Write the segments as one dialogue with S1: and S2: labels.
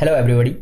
S1: Hello everybody.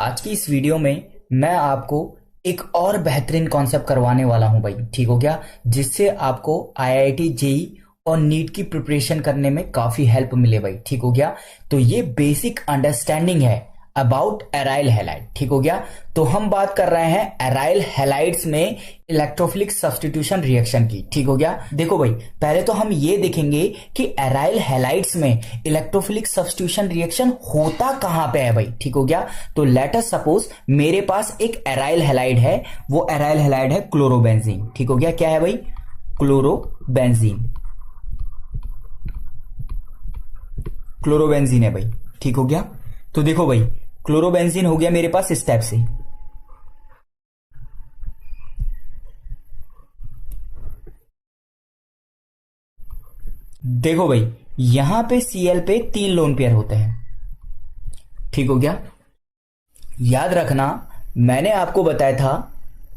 S1: आज की इस वीडियो में मैं आपको एक और बेहतरीन कॉन्सेप्ट करवाने वाला हूं भाई, ठीक हो गया, जिससे आपको आईआईटी जेई और नीट की प्रिपरेशन करने में काफी हेल्प मिले भाई, ठीक हो गया। तो ये बेसिक अंडरस्टैंडिंग है अबाउट एराइल हैलाइड, ठीक हो गया। तो हम बात कर रहे हैं एराइल हैलाइड्स में इलेक्ट्रोफिलिक सब्स्टिट्यूशन रिएक्शन की, ठीक हो गया। देखो भाई, पहले तो हम ये देखेंगे कि एराइल हैलाइड्स में इलेक्ट्रोफिलिक सब्स्टिट्यूशन रिएक्शन होता कहां पे है भाई, ठीक हो गया। तो लेट अस सपोज मेरे पास एक एराइल हैलाइड है, वो एराइल हैलाइड है क्लोरोबेंजीन, ठीक हो गया। क्या है भाई? क्लोरोबेंजीन। क्लोरोबेंजीन है भाई, ठीक हो गया। तो देखो भाई, क्लोरोबेंजीन हो गया मेरे पास इस टाइप से। देखो भाई, यहां पे Cl पे 3 लोन पेयर होते हैं, ठीक हो गया। याद रखना, मैंने आपको बताया था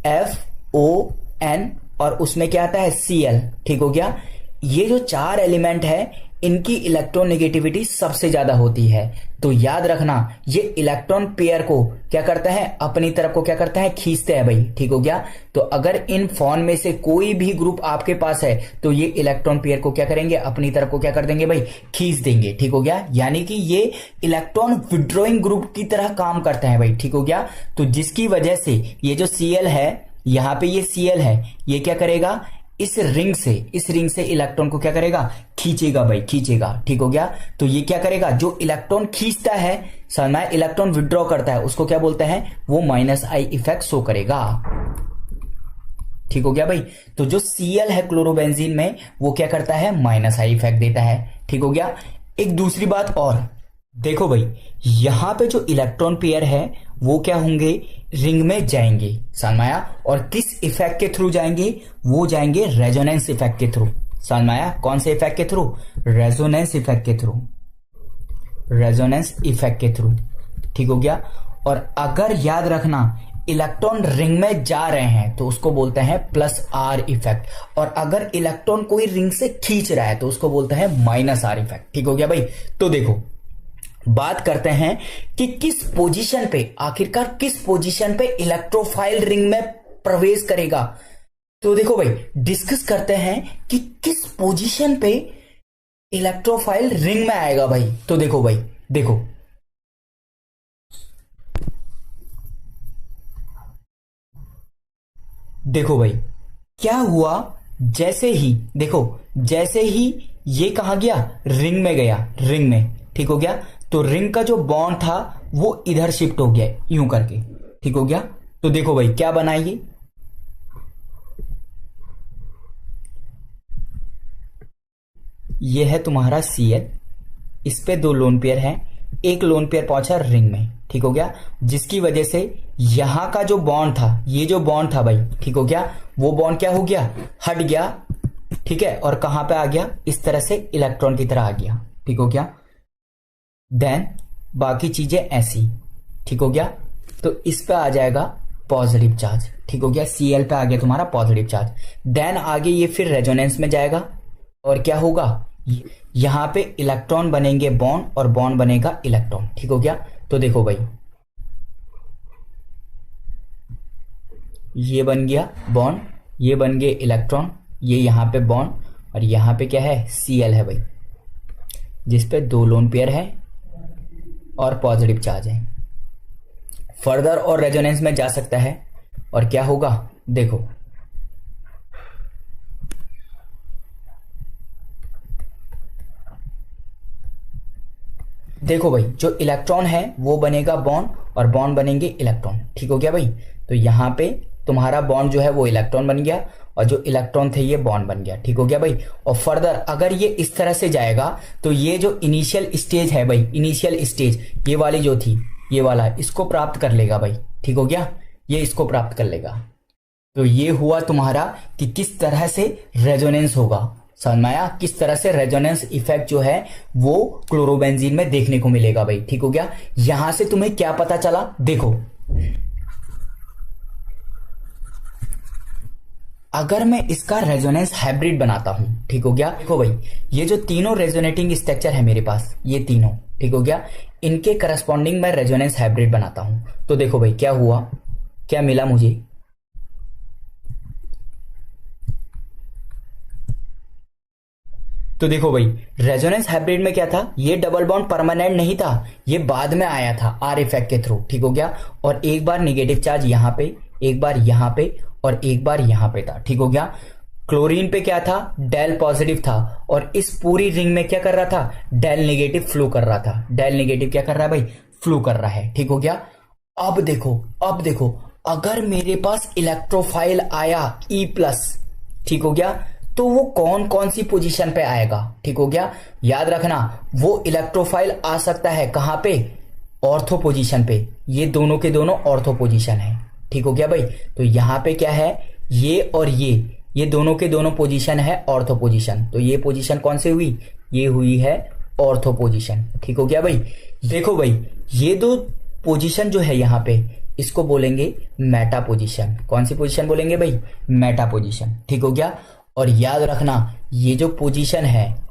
S1: FON और उसमें क्या आता है Cl, ठीक हो गया। ये जो 4 एलिमेंट है इनकी इलेक्ट्रोनेगेटिविटी सबसे ज्यादा होती है। तो याद रखना, ये इलेक्ट्रॉन पेयर को क्या करता है, अपनी तरफ को क्या करता है, खींचते हैं भाई, ठीक हो गया। तो अगर इन फॉर्म में से कोई भी ग्रुप आपके पास है तो ये इलेक्ट्रॉन पेयर को क्या करेंगे, अपनी तरफ को क्या कर देंगे भाई, खींच देंगे, ठीक हो गया। यानी कि ये इलेक्ट्रॉन विड्रॉइंग ग्रुप की तरह काम करता है भाई, ठीक हो गया। तो जिसकी वजह से ये जो Cl है, यहां पे ये Cl है, ये क्या करेगा, इस रिंग से इलेक्ट्रॉन को क्या करेगा, खींचेगा भाई, खींचेगा, ठीक हो गया। तो ये क्या करेगा, जो इलेक्ट्रॉन खींचता है, समझ, इलेक्ट्रॉन विड्रॉ करता है, उसको क्या बोलते हैं, वो -I इफेक्ट शो करेगा, ठीक हो गया भाई। तो जो Cl है क्लोरोबेंजीन में, वो क्या करता है, -I इफेक्ट देता है, ठीक हो गया। एक दूसरी बात और देखो भाई, यहां पे जो इलेक्ट्रॉन पेयर है वो क्या होंगे, रिंग में जाएंगे, समझ आया। और किस इफेक्ट के थ्रू जाएंगे, वो जाएंगे रेजोनेंस इफेक्ट के थ्रू, समझ आया। कौन से इफेक्ट के थ्रू, रेजोनेंस इफेक्ट के थ्रू, रेजोनेंस इफेक्ट के थ्रू, ठीक हो गया। और अगर याद रखना, इलेक्ट्रॉन रिंग में जा रहे हैं तो उसको बोलते हैं +R इफेक्ट, और अगर इलेक्ट्रॉन कोई रिंग से खींच रहा है तो उसको बोलते हैं -R इफेक्ट, ठीक हो गया भाई। तो देखो, बात करते हैं कि किस पोजीशन पे, आखिरकार किस पोजीशन पे इलेक्ट्रोफाइल रिंग में प्रवेश करेगा। तो देखो भाई, डिस्कस करते हैं कि किस पोजीशन पे इलेक्ट्रोफाइल रिंग में आएगा भाई। तो देखो भाई, देखो देखो भाई, क्या हुआ, जैसे ही देखो, जैसे ही ये कहां गया, रिंग में गया, रिंग में, ठीक हो गया। तो रिंग का जो बॉन्ड था वो इधर शिफ्ट हो गया, यूं करके, ठीक हो गया। तो देखो भाई, क्या बनाइए, ये है तुम्हारा Cl, इस पे 2 लोन पेयर हैं, एक लोन पेयर पहुंचा रिंग में, ठीक हो गया। जिसकी वजह से यहां का जो बॉन्ड था, ये जो बॉन्ड था भाई, ठीक हो गया, वो बॉन्ड क्या हो गया, हट गया, ठीक है। और कहां पे आ गया, इस तरह से इलेक्ट्रॉन की तरह आ गया, ठीक हो गया। देन बाकी चीजें ऐसी, ठीक हो गया। तो इस पे आ जाएगा पॉजिटिव चार्ज, ठीक हो गया। Cl पे आ गया तुम्हारा पॉजिटिव चार्ज। देन आगे ये फिर रेजोनेंस में जाएगा, और क्या होगा, यहां पे इलेक्ट्रॉन बनेंगे बॉन्ड, और बॉन्ड बनेगा इलेक्ट्रॉन, ठीक हो गया। तो देखो भाई, ये बन गया बॉन्ड, ये बन गए इलेक्ट्रॉन, ये यहां पे बॉन्ड, और यहां पे क्या है, Cl है भाई, जिसपे 2 लोन पेयर है और पॉजिटिव चार्ज है। फर्दर और रेजोनेंस में जा सकता है, और क्या होगा, देखो देखो भाई, जो इलेक्ट्रॉन है वो बनेगा बॉन्ड, और बॉन्ड बनेंगे इलेक्ट्रॉन, ठीक हो गया भाई। तो यहां पे तुम्हारा बॉन्ड जो है वो इलेक्ट्रॉन बन गया, और जो इलेक्ट्रॉन थे ये बॉन्ड बन गया, ठीक हो गया भाई। और फर्दर अगर ये इस तरह से जाएगा तो ये जो इनिशियल स्टेज है भाई, इनिशियल स्टेज ये वाली जो थी, ये वाला, इसको प्राप्त कर लेगा भाई, ठीक हो गया, ये इसको प्राप्त कर लेगा। तो ये हुआ तुम्हारा कि किस तरह से रेजोनेंस होगा, समझ में आया, किस तरह से रेजोनेंस इफेक्ट जो है वो क्लोरोबेंजीन में देखने को मिलेगा भाई, ठीक हो गया। यहां से तुम्हें क्या पता चला, देखो अगर मैं इसका रेजोनेंस हाइब्रिड बनाता हूं, ठीक हो गया। देखो भाई, ये जो तीनों रेजोनेटिंग स्ट्रक्चर है मेरे पास, ये तीनों, ठीक हो गया। इनके करस्पॉन्डिंग मैं रेजोनेंस हाइब्रिड बनाता हूं। तो देखो भाई क्या हुआ, क्या मिला मुझे, तो देखो भाई रेजोनेंस हाइब्रिड में क्या था, ये डबल बॉन्ड परमानेंट नहीं था, ये बाद में आया था आर इफेक्ट के थ्रू, ठीक हो गया। और एक बार नेगेटिव चार्ज यहां पे, एक बार यहां पे और एक बार यहां पे था, ठीक हो गया। क्लोरीन पे क्या था, डेल पॉजिटिव था और इस पूरी रिंग में क्या कर रहा था, डेल नेगेटिव फ्लो कर रहा था। डेल नेगेटिव क्या कर रहा है भाई, फ्लो कर रहा है, ठीक हो गया। अब देखो, अब देखो, अगर मेरे पास इलेक्ट्रोफाइल आया ई प्लस, ठीक हो गया, तो वो कौन कौन सी पोजीशन पे आएगा, ठीक हो गया। याद रखना वो इलेक्ट्रोफाइल आ सकता है कहां पे, ऑर्थो पोजीशन पे, ये दोनों के दोनों ऑर्थो पोजीशन है, ठीक हो गया भाई। तो यहां पे क्या है, ये और ये दोनों के दोनों पोजीशन है ऑर्थो पोजीशन। तो ये पोजीशन कौन सी हुई, ये हुई है ऑर्थो पोजीशन, ठीक हो गया भाई। देखो भाई ये दो पोजीशन जो है यहां पे, इसको बोलेंगे मेटा पोजीशन। कौन सी पोजीशन बोलेंगे भाई, मेटा पोजीशन, ठीक हो गया। और याद रखना ये जो पोजीशन है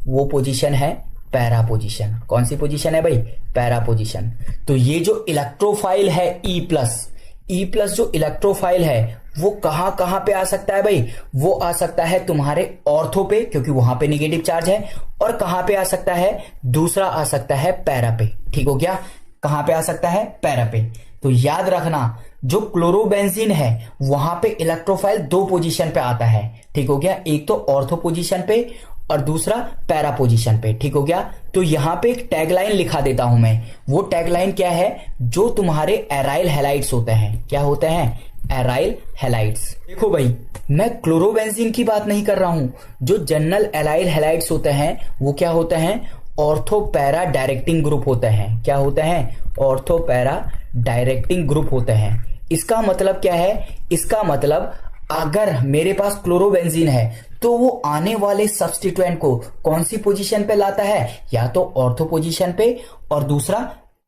S1: वो पोजीशन है पैरा पोजीशन। कौन सी पोजीशन है भाई, पैरा पोजीशन। तो ये जो इलेक्ट्रोफाइल है ई प्लस जो इलेक्ट्रोफाइल है वो कहां कहां पे आ सकता है भाई, वो आ सकता है तुम्हारे ऑर्थो पे क्योंकि वहां पे नेगेटिव चार्ज है, और कहां पे आ सकता है, दूसरा आ सकता है पैरा पे, ठीक हो गया। कहां पे आ सकता है, पैरा पे। तो याद रखना जो क्लोरोबेंजीन है वहां पे इलेक्ट्रोफाइल दो पोजीशन पे आता है, ठीक हो गया। एक तो ऑर्थो पोजीशन पे और दूसरा पैरा पोजीशन पे, ठीक हो गया। तो यहां पे एक टैगलाइन लिखा देता हूं मैं। वो टैगलाइन क्या है, जो तुम्हारे एराइल हैलाइड्स होते हैं, क्या होते हैं, एराइल हैलाइड्स। देखो भाई मैं क्लोरोबेंजीन की बात नहीं कर रहा हूं, जो जनरल एराइल हैलाइड्स होते हैं वो क्या होते हैं, ऑर्थो पैरा डायरेक्टिंग ग्रुप होते हैं। क्या होते हैं, ऑर्थो पैरा डायरेक्टिंग ग्रुप होते हैं। इसका मतलब क्या है, इसका मतलब अगर मेरे पास क्लोरोबेंजीन है तो वो आने वाले सब्स्टिट्यूएंट को कौन सी पोजीशन पे लाता है, या तो ऑर्थो पोजीशन पे और दूसरा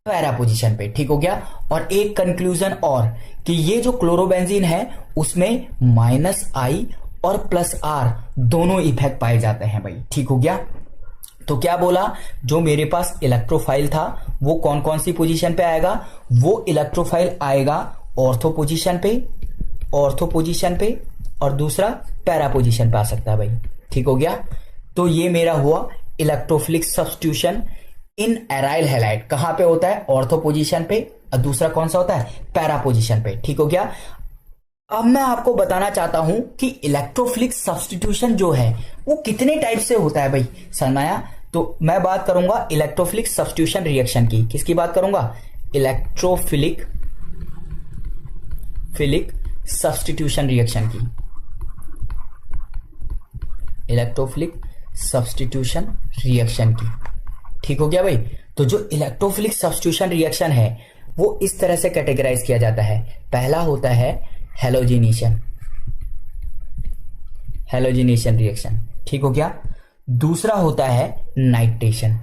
S1: पैरा पोजीशन पे, ठीक हो गया। और एक कंक्लूजन और कि ये जो क्लोरोबेंजीन है उसमें -I और +R दोनों इफेक्ट पाए जाते हैं भाई, ठीक हो गया। तो क्या बोला, जो मेरे पास इलेक्ट्रोफाइल था वो कौन कौन सी पोजीशन पे आएगा, वो इलेक्ट्रोफाइल आएगा ऑर्थो पोजीशन पे और दूसरा पैरा पोजीशन पे आ सकता है भाई, ठीक हो गया। तो ये मेरा हुआ इलेक्ट्रोफिलिक सब्स्टिट्यूशन इन एराइल हैलाइड। कहां पे होता है, ऑर्थो पोजीशन पे, और दूसरा कौन सा होता है, पैरा पोजीशन पे, ठीक हो गया। अब मैं आपको बताना चाहता हूं कि इलेक्ट्रोफिलिक सब्स्टिट्यूशन जो है वो कितने टाइप से होता है भाई, समझाया। तो मैं बात करूंगा इलेक्ट्रोफिलिक सब्स्टिट्यूशन रिएक्शन की। किसकी बात करूंगा, इलेक्ट्रोफिलिक सब्स्टिट्यूशन रिएक्शन की, इलेक्ट्रोफिलिक सब्स्टिट्यूशन रिएक्शन की, ठीक हो गया भाई। तो जो इलेक्ट्रोफिलिक सब्स्टिट्यूशन रिएक्शन है वो इस तरह से कैटेगराइज किया जाता है। पहला होता है हेलोजिनेशन रिएक्शन, ठीक हो गया। दूसरा होता है नाइट्रेशन,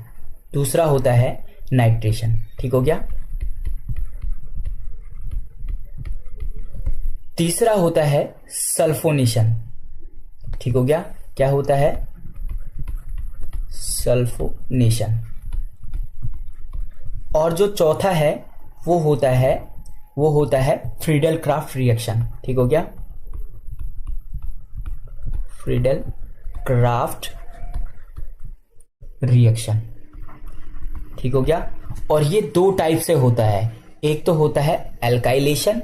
S1: ठीक हो गया। तीसरा होता है सल्फोनेशन, ठीक हो गया। क्या होता है, सल्फोनेशन। और जो चौथा है वो होता है फ्रीडल क्राफ्ट रिएक्शन, ठीक हो गया, फ्रीडल क्राफ्ट रिएक्शन, ठीक हो गया। और ये दो टाइप से होता है, एक तो होता है एल्काइलेशन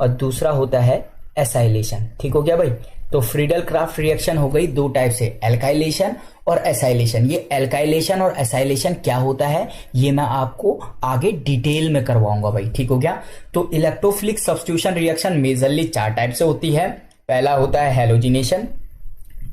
S1: और दूसरा होता है एसाइलेशन, ठीक हो गया भाई। तो फ्रीडल क्राफ्ट रिएक्शन हो गई दो टाइप से, एल्काइलेशन और एसाइलेशन। ये एल्काइलेशन और एसाइलेशन क्या होता है ये मैं आपको आगे डिटेल में करवाऊंगा भाई, ठीक हो गया। तो इलेक्ट्रोफिलिक सब्स्टिट्यूशन रिएक्शन मेजरली चार टाइप से होती है। पहला होता है हेलोजिनेशन,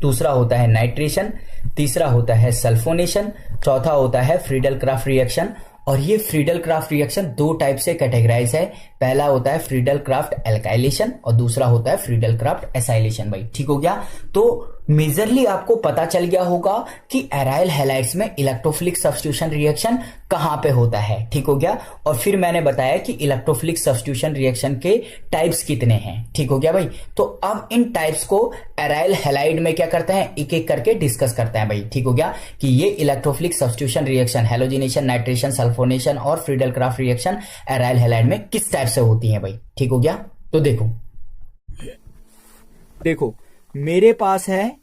S1: दूसरा होता है नाइट्रेशन, तीसरा होता है सल्फोनेशन, चौथा होता है फ्रीडल क्राफ्ट रिएक्शन। और ये फ्रीडल क्राफ्ट रिएक्शन दो टाइप से कैटेगराइज है। पहला होता है फ्रीडल क्राफ्ट एल्काइलेशन और दूसरा होता है फ्रीडल क्राफ्ट एसाइलेशन भाई, ठीक हो गया। तो मेजरली आपको पता चल गया होगा कि एराइल हैलाइड्स में इलेक्ट्रोफिलिक सब्स्टिट्यूशन रिएक्शन कहां पे होता है, ठीक हो गया। और फिर मैंने बताया कि इलेक्ट्रोफिलिक सब्स्टिट्यूशन रिएक्शन के टाइप्स कितने हैं, ठीक हो गया भाई। तो अब इन टाइप्स को एराइल हैलाइड में क्या करते हैं, एक एक करके डिस्कस करते हैं भाई, ठीक हो गया। कि ये electrophilic substitution reaction, halogenation, nitration, sulphonation और Friedel Craft reaction aryl halide में किस टाइप से होती है भाई, ठीक हो गया। तो देखो मेरे पास है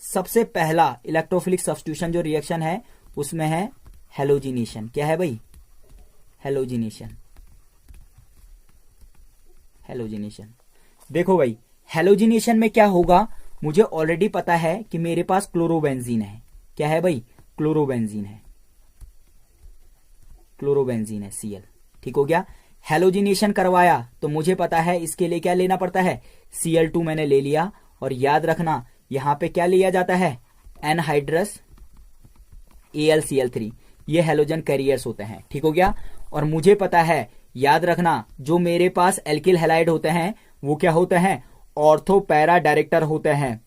S1: सबसे पहला इलेक्ट्रोफिलिक सब्स्टिट्यूशन जो रिएक्शन है उसमें है हैलोजिनेशन। क्या है भाई, हैलोजिनेशन। हैलोजिनेशन देखो भाई, हैलोजिनेशन में क्या होगा, मुझे ऑलरेडी पता है कि मेरे पास क्लोरोबेंजीन है। क्या है भाई, क्लोरोबेंजीन है, क्लोरोबेंजीन है Cl, ठीक हो गया। हैलोजिनेशन करवाया तो मुझे पता है इसके लिए क्या लेना पड़ता है, Cl2 मैंने ले लिया। और याद रखना यहां पे क्या लिया जाता है, एनहाइड्रस AlCl3, ये हैलोजन कैरियर्स होते हैं, ठीक हो गया। और मुझे पता है, याद रखना, जो मेरे पास एल्किल हैलाइड होते हैं वो क्या होते हैं, ऑर्थो पैरा डायरेक्टर होते हैं।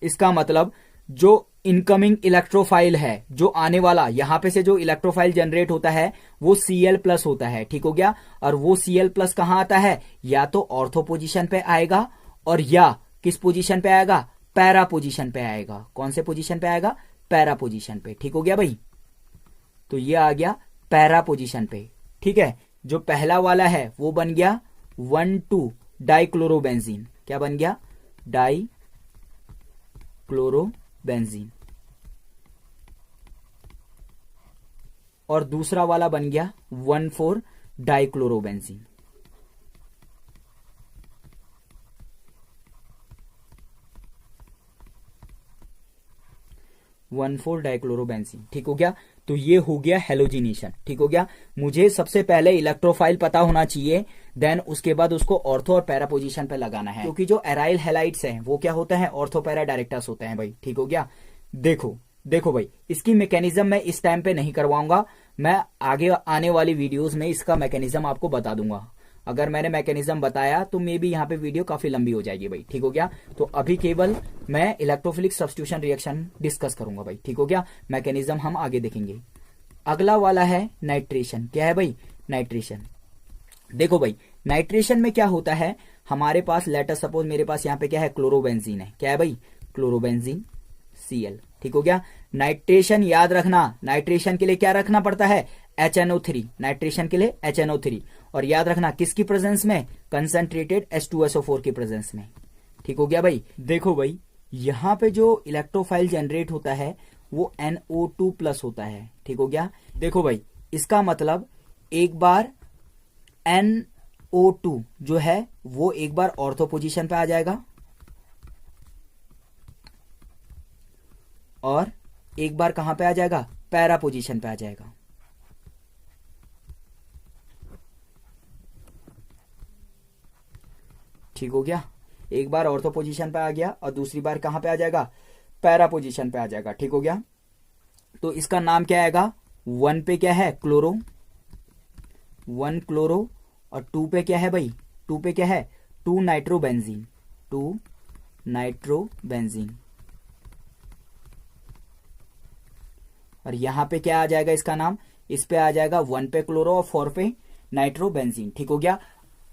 S1: इसका मतलब जो इनकमिंग इलेक्ट्रोफाइल है, जो आने वाला यहां पे से जो इलेक्ट्रोफाइल जनरेट होता है वो Cl+ होता है, ठीक हो गया। और वो Cl+ कहां आता है, या तो ऑर्थो पोजीशन पे आएगा और या किस पोजीशन पे आएगा, पैरा पोजीशन पे आएगा। कौन से पोजीशन पे आएगा, पैरा पोजीशन पे, ठीक हो गया भाई। तो ये आ गया पैरा पोजीशन पे, ठीक है। जो पहला वाला है वो बन गया 1,2 डाइक्लोरोबेंजीन। क्या बन गया, डाइक्लोरोबेंजीन। और दूसरा वाला बन गया 1,4 डाइक्लोरोबेंजीन। वन फोर डाइक्लोरोबेंजीन, ठीक हो गया। तो ये हो गया हैलोजिनेशन, ठीक हो गया। मुझे सबसे पहले इलेक्ट्रोफाइल पता होना चाहिए, देन उसके बाद उसको ऑर्थो और पैरा पोजीशन पे लगाना है, क्योंकि जो एराइल हैलाइड्स हैं वो क्या होता है, ऑर्थो पैरा डायरेक्टर्स होते हैं भाई, ठीक हो गया। देखो भाई, इसकी मैकेनिज्म मैं इस टाइम पे नहीं करवाऊंगा, मैं आगे आने वाली वीडियोस में इसका मैकेनिज्म आपको बता दूंगा। अगर मैंने मैकेनिज्म बताया तो मे बी यहाँ पे वीडियो काफी लंबी हो जाएगी भाई, ठीक हो गया। तो अभी केवल मैं इलेक्ट्रोफिलिक सब्स्टिट्यूशन रिएक्शन डिस्कस करूंगा भाई, ठीक हो गया। मैकेनिज्म हम आगे देखेंगे। अगला वाला है नाइट्रेशन। क्या है भाई, नाइट्रेशन। देखो भाई, नाइट्रेशन में क्या होता है, हमारे पास लेटर सपोज मेरे पास यहाँ पे क्या है, क्लोरोबेंजीन है। क्या है भाई, क्लोरोबेंजीन Cl, ठीक हो गया। नाइट्रेशन याद रखना, नाइट्रेशन के लिए क्या रखना पड़ता है, HNO3, नाइट्रेशन के लिए HNO3। और याद रखना किसकी प्रेजेंस में, कंसंट्रेटेड H2SO4 की प्रेजेंस में, ठीक हो गया भाई। देखो भाई, यहां पे जो इलेक्ट्रोफाइल जनरेट होता है वो NO2+ होता है, ठीक हो गया। देखो भाई, इसका मतलब एक बार NO2 जो है वो एक बार ऑर्थो पोजीशन पे आ जाएगा और एक बार कहां पे आ जाएगा, पैरा पोजीशन पे आ जाएगा। ठीक हो गया, एक बार ऑर्थो पोजीशन पे आ गया और दूसरी बार कहां पे आ जाएगा, पैरा पोजीशन पे आ जाएगा, ठीक हो गया। तो इसका नाम क्या आएगा, 1 पे क्या है, क्लोरो, 1 क्लोरो, और 2 पे क्या है भाई, 2 पे क्या है, 2 नाइट्रोबेंजीन, 2 नाइट्रोबेंजीन। और यहां पे क्या आ जाएगा इसका नाम, इस पे आ जाएगा 1 पे क्लोरो और 4 पे नाइट्रोबेंजीन, ठीक हो गया।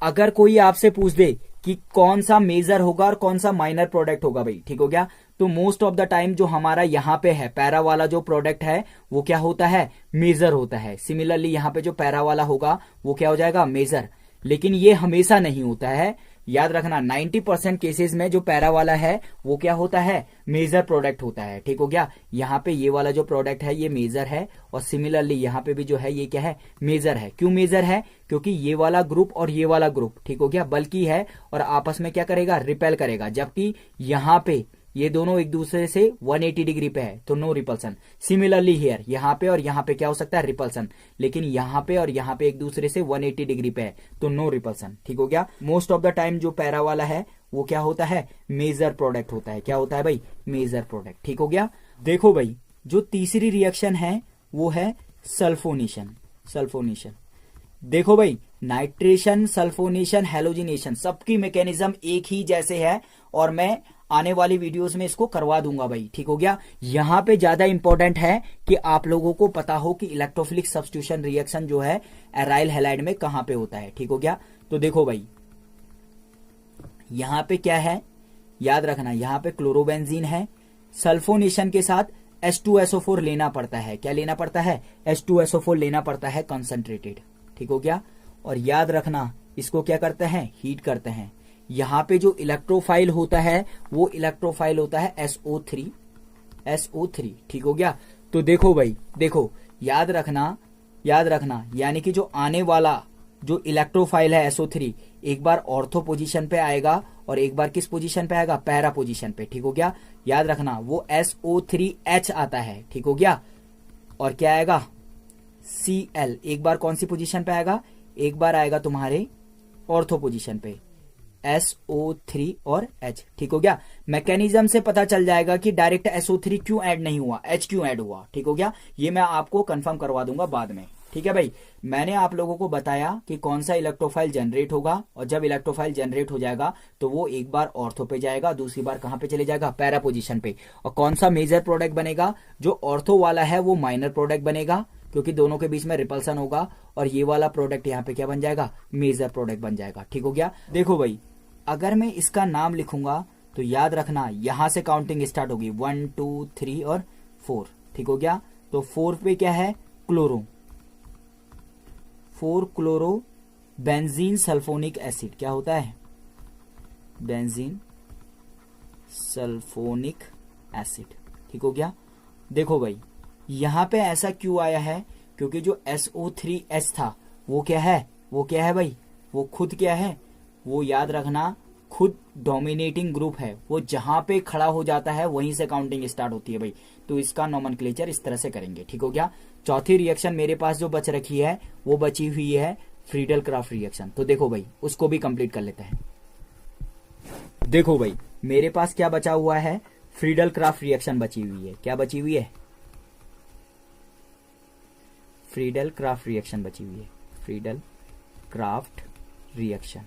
S1: अगर कोई आपसे पूछ दे कि कौन सा मेजर होगा और कौन सा माइनर प्रोडक्ट होगा भाई, ठीक हो गया, तो मोस्ट ऑफ द टाइम जो हमारा यहां पे है पैरा वाला जो प्रोडक्ट है वो क्या होता है, मेजर होता है। सिमिलरली यहां पे जो पैरा वाला होगा वो क्या हो जाएगा, मेजर। लेकिन ये हमेशा नहीं होता है, याद रखना 90% केसेस में जो पैरा वाला है वो क्या होता है, मेजर प्रोडक्ट होता है, ठीक हो गया। यहाँ पे ये वाला जो प्रोडक्ट है ये मेजर है और सिमिलरली यहाँ पे भी जो है ये क्या है, मेजर है। क्यों मेजर है, क्योंकि ये वाला ग्रुप और ये वाला ग्रुप, ठीक हो गया, बल्कि है और आपस में क्या करेगा, रिपेल करेगा। जबकि यहाँ पे ये दोनों एक दूसरे से 180 डिग्री पे है तो नो रिपल्सन। सिमिलरली हियर यहाँ पे और यहाँ पे क्या हो सकता है, रिपल्सन। लेकिन यहाँ पे और यहाँ पे एक दूसरे से 180 डिग्री पे है तो नो रिपल्सन, ठीक हो गया। मोस्ट ऑफ द टाइम जो पैरा वाला है वो क्या होता है, मेजर प्रोडक्ट होता है। क्या होता है भाई, मेजर प्रोडक्ट, ठीक हो गया। देखो भाई, जो तीसरी रिएक्शन है वो है सल्फोनेशन। सल्फोनेशन देखो भाई, नाइट्रेशन, सल्फोनेशन, हैलोजिनेशन सबकी मैकेनिज्म एक ही जैसे है और मैं आने वाली वीडियोस में इसको करवा दूंगा भाई, ठीक हो गया। यहां पे ज्यादा इंपॉर्टेंट है कि आप लोगों को पता हो कि इलेक्ट्रोफिलिक सब्स्टिट्यूशन रिएक्शन जो है एराइल हैलाइड में कहां पे होता है, ठीक हो गया। तो देखो भाई यहां पे क्या है, याद रखना, यहां पे क्लोरोबेंजीन है, सल्फोनेशन के साथ H2SO4 लेना पड़ता है। क्या लेना पड़ता है? H2SO4 लेना पड़ता है कंसंट्रेटेड, ठीक हो गया। और याद रखना इसको क्या करते हैं, हीट करते हैं। यहां पे जो इलेक्ट्रोफाइल होता है वो इलेक्ट्रोफाइल होता है SO3, ठीक हो गया। तो देखो भाई, देखो याद रखना यानी कि जो आने वाला जो इलेक्ट्रोफाइल है SO3 एक बार ऑर्थो पोजीशन पे आएगा और एक बार किस पोजीशन पे आएगा, पैरा पोजीशन पे, ठीक हो गया। याद रखना वो SO3H आता है, ठीक हो गया। और क्या आएगा, Cl एक बार कौन सी पोजीशन पे आएगा, एक बार आएगा तुम्हारे ऑर्थो पोजीशन पे SO3 और H, ठीक हो गया। मैकेनिज्म से पता चल जाएगा कि डायरेक्ट SO3 क्यों ऐड नहीं हुआ, H क्यों ऐड हुआ, ठीक हो गया। ये मैं आपको कंफर्म करवा दूंगा बाद में, ठीक है भाई। मैंने आप लोगों को बताया कि कौन सा इलेक्ट्रोफाइल जनरेट होगा, और जब इलेक्ट्रोफाइल जनरेट हो जाएगा तो वो एक बार ऑर्थो पे जाएगा, दूसरी बार कहां पे चले जाएगा, पैरा पोजीशन पे। और कौन सा मेजर प्रोडक्ट बनेगा, जो ऑर्थो वाला है वो माइनर प्रोडक्ट बनेगा, क्योंकि दोनों के बीच में रिपल्सन होगा। और ये वाला प्रोडक्ट यहाँ पे क्या बन जाएगा, मेजर प्रोडक्ट बन जाएगा, ठीक हो गया। देखो भाई अगर मैं इसका नाम लिखूंगा तो याद रखना यहां से काउंटिंग स्टार्ट होगी 1 2 3 और 4, ठीक हो गया। तो 4 पे क्या है, chloro, 4 chloro benzene sulphonic acid, क्या होता है, बेंजीन सल्फोनिक एसिड, ठीक हो गया। देखो भाई यहां पे ऐसा क्यों आया है, क्योंकि जो SO3H था वो क्या है, भाई वो खुद क्या है, वो याद रखना खुद डोमिनेटिंग ग्रुप है, वो जहां पे खड़ा हो जाता है वहीं से काउंटिंग स्टार्ट होती है भाई। तो इसका नोमेनक्लेचर इस तरह से करेंगे, ठीक हो गया। चौथी रिएक्शन मेरे पास जो बच रखी है वो बची हुई है फ्रीडल क्राफ्ट रिएक्शन। तो देखो भाई उसको भी कंप्लीट कर लेते हैं। देखो भाई मेरे पास क्या बचा हुआ है, फ्रीडल क्राफ्ट रिएक्शन बची हुई है। क्या बची हुई है, फ्रीडल क्राफ्ट रिएक्शन बची हुई है, फ्रीडल क्राफ्ट रिएक्शन।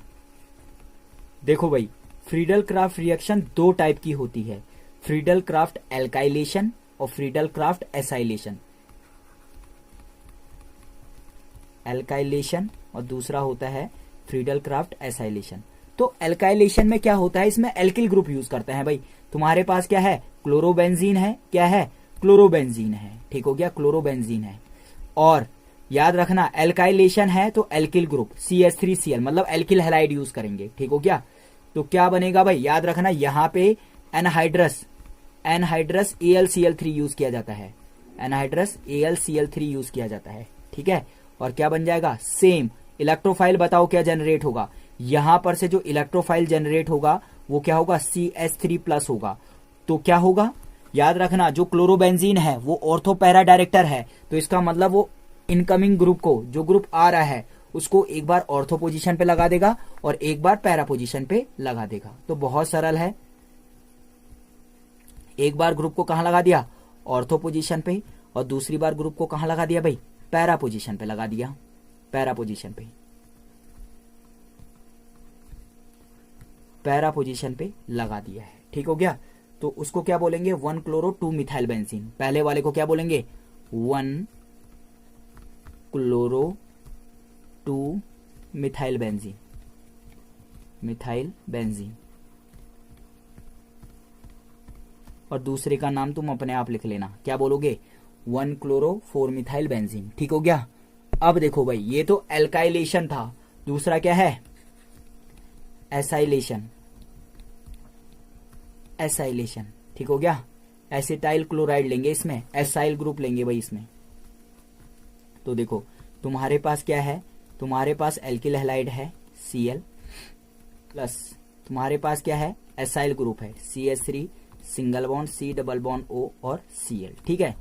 S1: देखो भाई फ्रीडल क्राफ्ट रिएक्शन दो टाइप की होती है, फ्रीडल क्राफ्ट एल्काइलेशन और फ्रीडल क्राफ्ट एसाइलेशन। एल्काइलेशन और दूसरा होता है फ्रीडल क्राफ्ट एसाइलेशन। तो एल्काइलेशन में क्या होता है, इसमें एल्किल ग्रुप यूज करते हैं भाई। तुम्हारे पास क्या है, क्लोरोबेंजीन है, क्या है, क्लोरोबेंजीन है, ठीक हो गया, क्लोरोबेंजीन है। और याद रखना एल्काइलेशन है तो एल्किल ग्रुप CH3Cl मतलब एल्किल हैलाइड यूज करेंगे, ठीक हो गया। तो क्या बनेगा भाई, याद रखना यहां पे एनहाइड्रस AlCl3 यूज किया जाता है, एनहाइड्रस AlCl3 यूज किया जाता है, ठीक है। और क्या बन जाएगा, सेम इलेक्ट्रोफाइल बताओ क्या जनरेट होगा, यहां पर से जो इलेक्ट्रोफाइल जनरेट होगा वो क्या होगा, CH3+ होगा। तो क्या होगा, याद रखना जो क्लोरोबेंजीन है वो ऑर्थो पैरा डायरेक्टर है, तो इसका मतलब वो इनकमिंग ग्रुप को, जो ग्रुप आ रहा है उसको एक बार ऑर्थो पोजीशन पे लगा देगा और एक बार पैरा पोजीशन पे लगा देगा। तो बहुत सरल है, एक बार ग्रुप को कहां लगा दिया, ऑर्थो पोजीशन पे, और दूसरी बार ग्रुप को कहां लगा दिया भाई, पैरा पोजीशन पे लगा दिया, पैरा पोजीशन पे, पैरा पोजीशन पे लगा दिया है, ठीक हो गया। तो उसको क्या बोलेंगे, 1 क्लोरो 2 मिथाइल बेंजीन। पहले वाले को क्या बोलेंगे, 1 chloro 2 methyl benzene, methyl benzene. और दूसरे का नाम तुम अपने आप लिख लेना, क्या बोलोगे, 1 क्लोरो 4 मिथाइल बेंजीन, ठीक हो गया। अब देखो भाई ये तो एल्काइलेशन था, दूसरा क्या है, एसाइलेशन, एसाइलेशन, ठीक हो गया। एसिटाइल क्लोराइड लेंगे इसमें, एसाइल ग्रुप लेंगे भाई इसमें। तो देखो तुम्हारे पास क्या है, तुम्हारे पास एल्किल हैलाइड है Cl प्लस तुम्हारे पास क्या है, एसाइल ग्रुप है CH3 single bond C double bond O और Cl, ठीक है।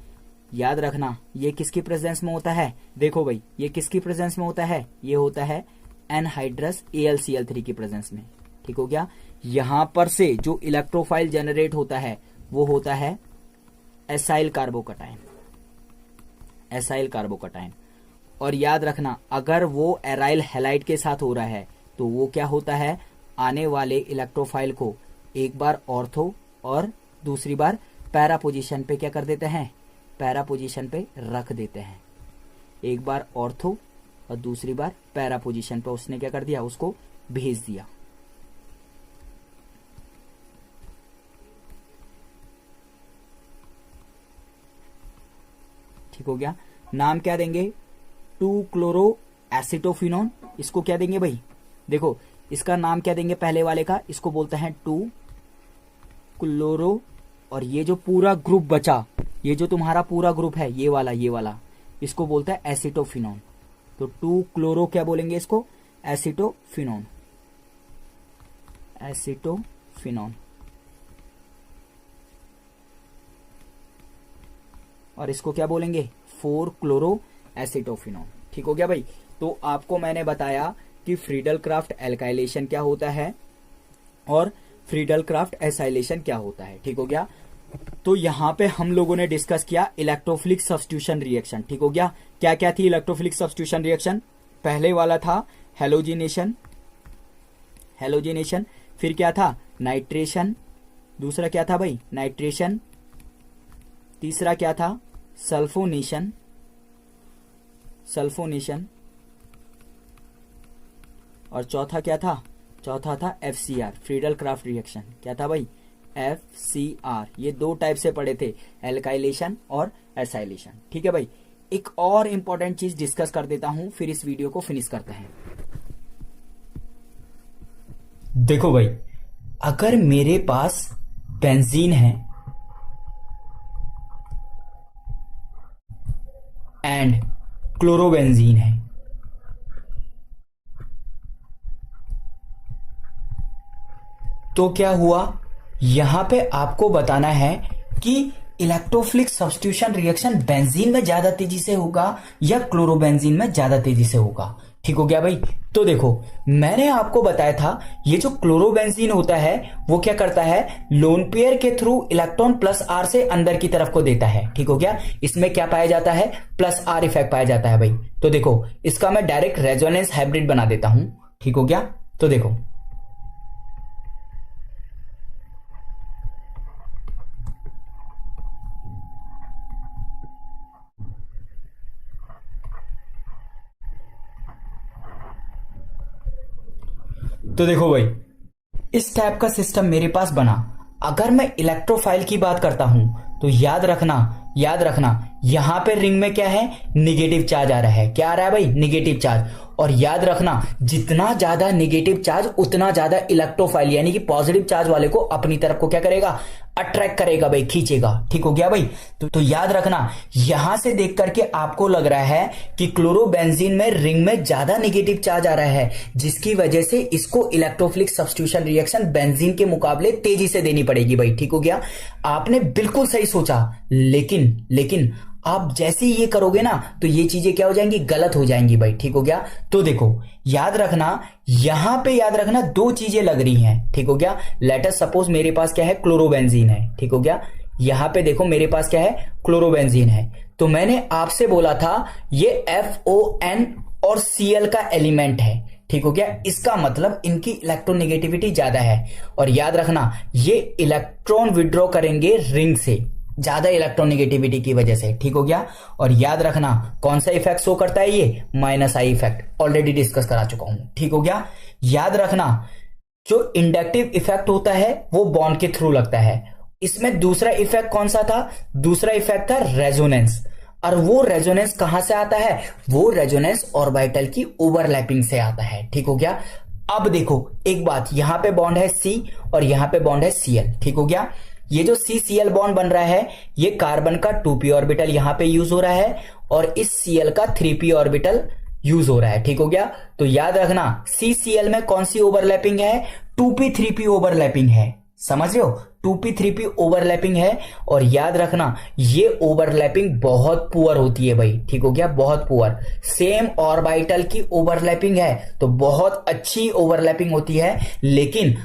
S1: याद रखना ये किसकी प्रेजेंस में होता है, देखो भाई ये किसकी प्रेजेंस में होता है, ये होता है एनहाइड्रस AlCl3 की प्रेजेंस में, ठीक हो गया। यहां पर से जो इलेक्ट्रोफाइल जनरेट होता है वो होता है एसाइल कार्बोकटाइन, एसाइल कार्बोकटाइन। और याद रखना अगर वो एराइल हैलाइड के साथ हो रहा है तो वो क्या होता है, आने वाले इलेक्ट्रोफाइल को एक बार ऑर्थो और दूसरी बार पैरा पोजीशन पे क्या कर देते हैं, पैरा पोजीशन पे रख देते हैं। एक बार ऑर्थो और दूसरी बार पैरा पोजीशन पे उसने क्या कर दिया, उसको भेज दिया। ठीक हो गया। नाम क्या देंगे, 2 क्लोरो एसिटोफिनोन। इसको क्या देंगे भाई, देखो इसका नाम क्या देंगे पहले वाले का, इसको बोलते हैं 2 क्लोरो, और ये जो पूरा ग्रुप बचा, ये जो तुम्हारा पूरा ग्रुप है ये वाला इसको बोलता है एसिटोफिनोन। तो 2 क्लोरो क्या बोलेंगे इसको, एसिटोफिनोन, एसिटोफिनोन। और इसको क्या बोलेंगे, 4 क्लोरो एसिटोफिनोन। ठीक हो गया भाई। तो आपको मैंने बताया कि फ्रीडल क्राफ्ट एल्काइलेशन क्या होता है और फ्रीडल क्राफ्ट एसाइलेशन क्या होता है। ठीक हो गया। तो यहां पे हम लोगों ने डिस्कस किया इलेक्ट्रोफिलिक सब्स्टिट्यूशन रिएक्शन। ठीक हो गया। क्या क्या थी इलेक्ट्रोफिलिक सब्स्टिट्यूशन रिएक्शन, पहले वाला था हेलोजिनेशन, हेलोजिनेशन, फिर क्या था नाइट्रेशन, दूसरा क्या था भाई नाइट्रेशन, तीसरा क्या था सल्फोनेशन, सल्फोनेशन, और चौथा क्या था, चौथा था FCR फ्रीडल क्राफ्ट रिएक्शन। क्या था भाई FCR। ये 2 टाइप से पढ़े थे, एल्काइलेशन और एसाइलेशन। ठीक है भाई। एक और इंपॉर्टेंट चीज डिस्कस कर देता हूं, फिर इस वीडियो को फिनिश करते हैं। देखो भाई, अगर मेरे पास बेंजीन है एंड क्लोरोबेंजीन है, तो क्या हुआ, यहां पे आपको बताना है कि इलेक्ट्रोफिलिक सब्स्टिट्यूशन रिएक्शन बेंजीन में ज्यादा तेजी से होगा या क्लोरोबेंजीन में ज्यादा तेजी से होगा। ठीक हो गया भाई। तो देखो मैंने आपको बताया था ये जो क्लोरोबेंजीन होता है वो क्या करता है, लोन पेयर के थ्रू इलेक्ट्रॉन +R से अंदर की तरफ को देता है। ठीक हो गया। इसमें क्या पाया जाता है, +R इफेक्ट पाया जाता है भाई। तो देखो इसका मैं डायरेक्ट रेजोनेंस हाइब्रिड बना देता हूं। ठीक हो गया। तो देखो भाई इस टाइप का सिस्टम मेरे पास बना। अगर मैं इलेक्ट्रोफाइल की बात करता हूं तो याद रखना यहां पे रिंग में क्या है, निगेटिव चार्ज आ रहा है। क्या आ रहा है भाई, निगेटिव चार्ज। और याद रखना जितना ज्यादा निगेटिव चार्ज उतना ज्यादा इलेक्ट्रोफाइल यानी कि पॉजिटिव चार्ज वाले को अपनी तरफ को क्या करेगा, अट्रैक्ट करेगा भाई, खींचेगा। ठीक हो गया भाई। तो याद रखना यहां से देख करके आपको लग रहा है कि क्लोरोबेंजीन में रिंग में ज्यादा नेगेटिव चार्ज आ रहा है, जिसकी वजह से इसको इलेक्ट्रोफिलिक सब्स्टिट्यूशन रिएक्शन बेंजीन के मुकाबले तेजी से देनी पड़ेगी भाई। ठीक हो गया। आपने बिल्कुल सही सोचा, लेकिन आप जैसे ही ये करोगे ना तो ये चीजें क्या हो जाएंगी, गलत हो जाएंगी भाई। ठीक हो गया। तो देखो याद रखना यहां पे, याद रखना 2 चीजें लग रही हैं। ठीक हो गया। लेट अस सपोज मेरे पास क्या है, क्लोरोबेंजीन है। ठीक हो गया। यहां पे देखो मेरे पास क्या है, क्लोरोबेंजीन है। तो मैंने आपसे बोला था ये FON और Cl का एलिमेंट है। ठीक हो गया। इसका मतलब इनकी इलेक्ट्रोनेगेटिविटी ज्यादा है। और याद रखना ये इलेक्ट्रॉन विड्रॉ करेंगे रिंग से ज्यादा इलेक्ट्रोनेगेटिविटी की वजह से। ठीक हो गया। और याद रखना कौन सा इफेक्ट शो करता है, ये -I इफेक्ट, ऑलरेडी डिस्कस करा चुका हूं। ठीक हो गया। याद रखना जो इंडक्टिव इफेक्ट होता है वो बॉन्ड के थ्रू लगता है। इसमें दूसरा इफेक्ट कौन सा था, दूसरा इफेक्ट था रेजोनेंस। और वो रेजोनेंस कहां से आता है, वो रेजोनेंस ऑर्बिटल की ओवरलैपिंग से आता है। ठीक हो गया। अब देखो एक बात, यहां पे बॉन्ड है C और यहां पे बॉन्ड है Cl। ठीक हो गया। ये जो CCl बॉन्ड बन रहा है ये कार्बन का 2p ऑर्बिटल यहां पे यूज हो रहा है और इस Cl का 3p ऑर्बिटल यूज हो रहा है। ठीक हो गया। तो याद रखना CCl में कौन सी ओवरलैपिंग है, 2p 3p ओवरलैपिंग है। समझ रहे हो, 2p 3p ओवरलैपिंग है। और याद रखना ये ओवरलैपिंग बहुत पुअर होती है भाई। ठीक हो गया, बहुत पुअर। सेम ऑर्बिटल की ओवरलैपिंग है तो बहुत अच्छी ओवरलैपिंग होती है, लेकिन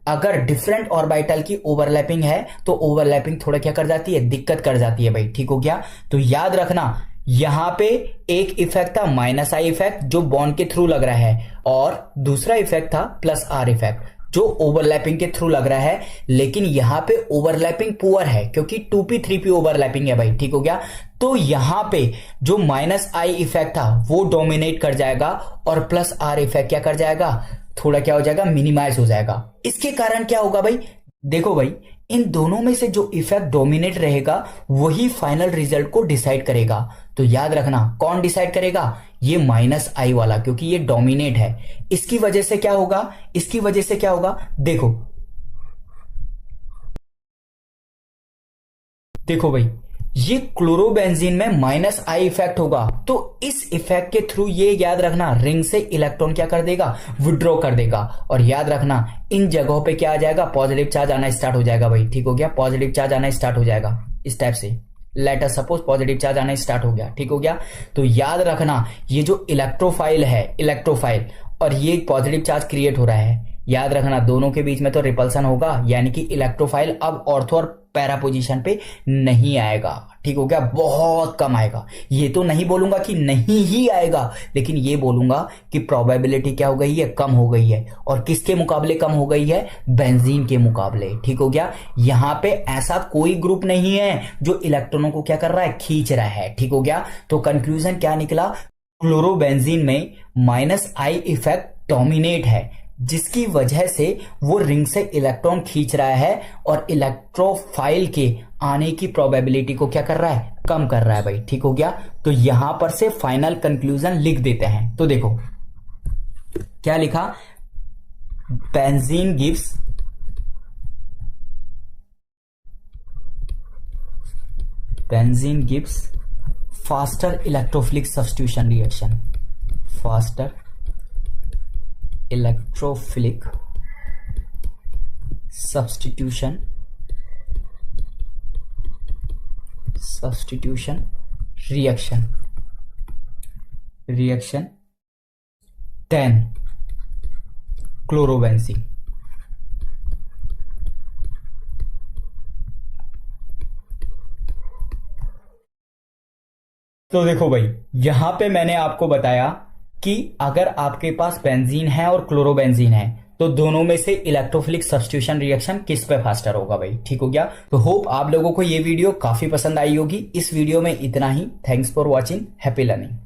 S1: अगर डिफरेंट ऑर्बिटल की ओवरलैपिंग है तो ओवरलैपिंग थोड़ा क्या कर जाती है, दिक्कत कर जाती है भाई। ठीक हो गया। तो याद रखना यहां पे एक इफेक्ट था -I इफेक्ट जो बॉन्ड के थ्रू लग रहा है और दूसरा इफेक्ट था +R इफेक्ट जो ओवरलैपिंग के थ्रू लग रहा है, लेकिन यहां पे ओवरलैपिंग पुअर है क्योंकि 2p 3p ओवरलैपिंग है भाई, ठीक हो गया। तो यहां पे जो -i इफेक्ट था वो डोमिनेट कर जाएगा और +r इफेक्ट क्या कर जाएगा, थोड़ा क्या हो जाएगा, मिनिमाइज हो जाएगा। इसके कारण क्या होगा भाई, देखो भाई इन दोनों में से जो इफेक्ट डोमिनेट रहेगा वही फाइनल रिजल्ट को डिसाइड करेगा। तो याद रखना कौन डिसाइड करेगा, ये -i वाला, क्योंकि ये डोमिनेट है। इसकी वजह से क्या होगा, इसकी वजह से क्या होगा, देखो देखो भाई ये क्लोरोबेंजीन में -i इफेक्ट होगा, तो इस इफेक्ट के थ्रू ये याद रखना रिंग से इलेक्ट्रॉन क्या कर देगा, विड्रॉ कर देगा। और याद रखना इन जगहों पे क्या आ जाएगा, पॉजिटिव चार्ज आना स्टार्ट हो जाएगा भाई, ठीक हो गया, पॉजिटिव चार्ज आना स्टार्ट हो जाएगा इस टाइप से। Let us suppose positive charge आना स्टार्ट हो गया, ठीक हो गया। तो याद रखना ये जो इलेक्ट्रोफाइल है, इलेक्ट्रोफाइल और ये पॉजिटिव चार्ज क्रिएट हो रहा है, याद रखना दोनों के बीच में तो रिपल्सन होगा, यानी कि इलेक्ट्रोफाइल अब ऑर्थो और पैरा पोजीशन पे नहीं आएगा, ठीक हो गया, बहुत कम आएगा। ये तो नहीं बोलूंगा कि नहीं ही आएगा, लेकिन ये बोलूंगा कि प्रोबेबिलिटी क्या हो गई है, कम हो गई है। और किसके मुकाबले कम हो गई है, बेंजीन के मुकाबले, ठीक हो गया। यहां पे ऐसा कोई ग्रुप नहीं है जो इलेक्ट्रॉनों को क्या कर रहा है, खींच रहा है, ठीक हो गया। तो कंक्लूजन क्या निकला, क्लोरोबेंजीन में -i इफेक्ट डोमिनेट है, जिसकी वजह से वो रिंग से इलेक्ट्रॉन खींच रहा है और इलेक्ट्रोफाइल के आने की प्रोबेबिलिटी को क्या कर रहा है, कम कर रहा है भाई, ठीक हो गया। तो यहां पर से फाइनल कंक्लूजन लिख देते हैं। तो देखो क्या लिखा, benzene gives faster electrophilic substitution reaction, faster electrophilic substitution reaction than chlorobenzene. तो देखो भाई यहां पे मैंने आपको बताया कि अगर आपके पास बेंजीन है और क्लोरोबेंजीन है तो दोनों में से इलेक्ट्रोफिलिक सब्स्टिट्यूशन रिएक्शन किस पे फास्टर होगा भाई, ठीक हो गया। तो होप आप लोगों को ये वीडियो काफी पसंद आई होगी। इस वीडियो में इतना ही। Thanks for watching, happy learning.